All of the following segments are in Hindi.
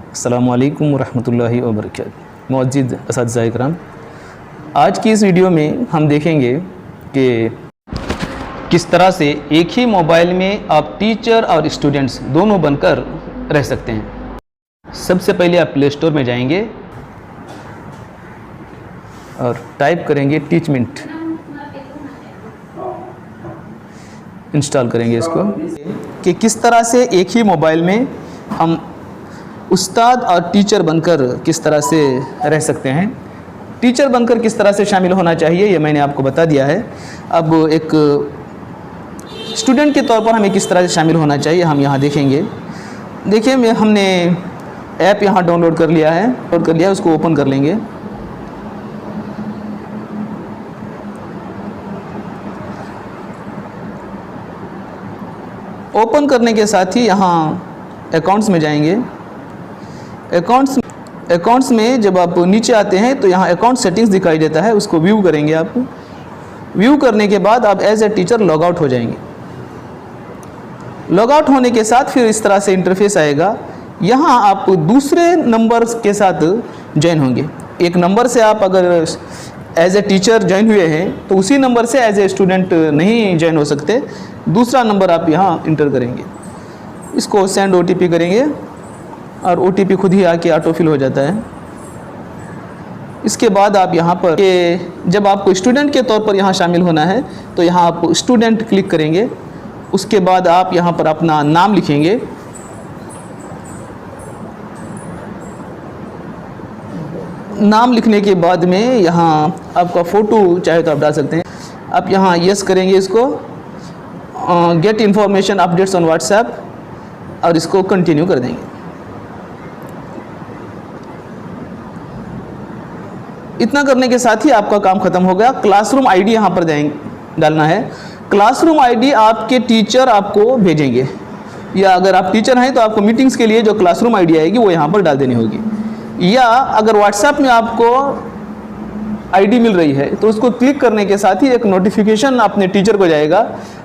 अस्सलामु अलैकुम वरहमतुल्लाहि वबरकातुहू। मुअज़्ज़िज़ असातिज़ा इकराम, आज की इस वीडियो में हम देखेंगे कि किस तरह से एक ही मोबाइल में आप टीचर और स्टूडेंट्स दोनों बनकर रह सकते हैं। सबसे पहले आप प्ले स्टोर में जाएंगे और टाइप करेंगे टीचमेंट, इंस्टॉल करेंगे इसको कि किस तरह से एक ही मोबाइल में हम उस्ताद और टीचर बनकर किस तरह से रह सकते हैं। टीचर बनकर किस तरह से शामिल होना चाहिए ये मैंने आपको बता दिया है। अब एक स्टूडेंट के तौर पर हमें किस तरह से शामिल होना चाहिए हम यहाँ देखेंगे। देखिए हमने ऐप यहाँ डाउनलोड कर लिया है, उसको ओपन कर लेंगे। ओपन करने के साथ ही यहाँ अकाउंट्स में जाएंगे। अकाउंट्स में जब आप नीचे आते हैं तो यहाँ अकाउंट सेटिंग्स दिखाई देता है, उसको व्यू करेंगे। आप व्यू करने के बाद आप as a teacher log out हो जाएंगे। लॉग आउट होने के साथ फिर इस तरह से इंटरफेस आएगा। यहाँ आप दूसरे नंबर के साथ ज्वाइन होंगे। एक नंबर से आप अगर एज ए टीचर ज्वाइन हुए हैं तो उसी नंबर से एज ए स्टूडेंट नहीं ज्वाइन हो सकते। दूसरा नंबर आप यहाँ इंटर करेंगे, इसको सेंड OTP करेंगे और OTP खुद ही आके ऑटो फिल हो जाता है। इसके बाद आप यहाँ पर जब आपको स्टूडेंट के तौर पर यहाँ शामिल होना है तो यहाँ आप स्टूडेंट क्लिक करेंगे। उसके बाद आप यहाँ पर अपना नाम लिखेंगे। नाम लिखने के बाद में यहाँ आपका फ़ोटो चाहे तो आप डाल सकते हैं। आप यहाँ यस करेंगे, इसको get information updates on WhatsApp और इसको कंटिन्यू कर देंगे। इतना करने के साथ ही आपका काम ख़त्म हो गया। क्लासरूम आईडी यहाँ पर डालना है। क्लासरूम आईडी आपके टीचर आपको भेजेंगे, या अगर आप टीचर हैं तो आपको मीटिंग्स के लिए जो क्लासरूम आईडी आएगी वो यहाँ पर डाल देनी होगी। या अगर व्हाट्सएप में आपको आईडी मिल रही है तो उसको क्लिक करने के साथ ही एक नोटिफिकेशन अपने टीचर को जाएगा,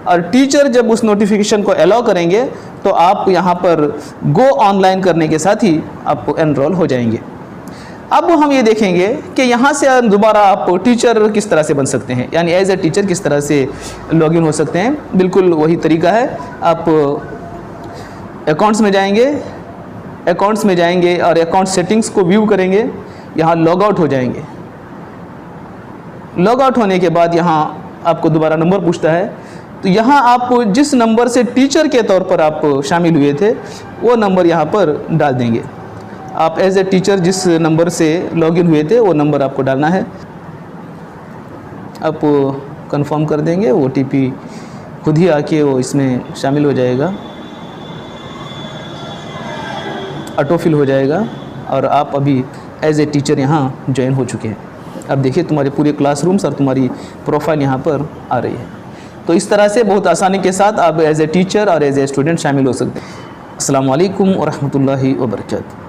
और टीचर जब उस नोटिफिकेशन को अलाउ करेंगे तो आप यहाँ पर गो ऑनलाइन करने के साथ ही आप एनरोल हो जाएंगे। अब हम ये देखेंगे कि यहाँ से दोबारा आप टीचर किस तरह से बन सकते हैं, यानी एज ए टीचर किस तरह से लॉगिन हो सकते हैं। बिल्कुल वही तरीका है। आप अकाउंट्स में जाएंगे और अकाउंट सेटिंग्स को व्यू करेंगे। यहाँ लॉग आउट हो जाएंगे। लॉग आउट होने के बाद यहाँ आपको दोबारा नंबर पूछता है, तो यहाँ आप जिस नंबर से टीचर के तौर पर आप शामिल हुए थे वो नंबर यहाँ पर डाल देंगे। आप एज ए टीचर जिस नंबर से लॉगिन हुए थे वो नंबर आपको डालना है। आप कंफर्म कर देंगे, OTP खुद ही आके वो इसमें शामिल हो जाएगा, ऑटो फिल हो जाएगा और आप अभी एज ए टीचर यहाँ ज्वाइन हो चुके हैं। अब देखिए तुम्हारे पूरे क्लासरूम्स और तुम्हारी प्रोफाइल यहाँ पर आ रही है। तो इस तरह से बहुत आसानी के साथ आप एज ए टीचर और एज ए स्टूडेंट शामिल हो सकते हैं। अस्सलामु अलैकुम वरहमतुल्लाहि वबरकातुहू।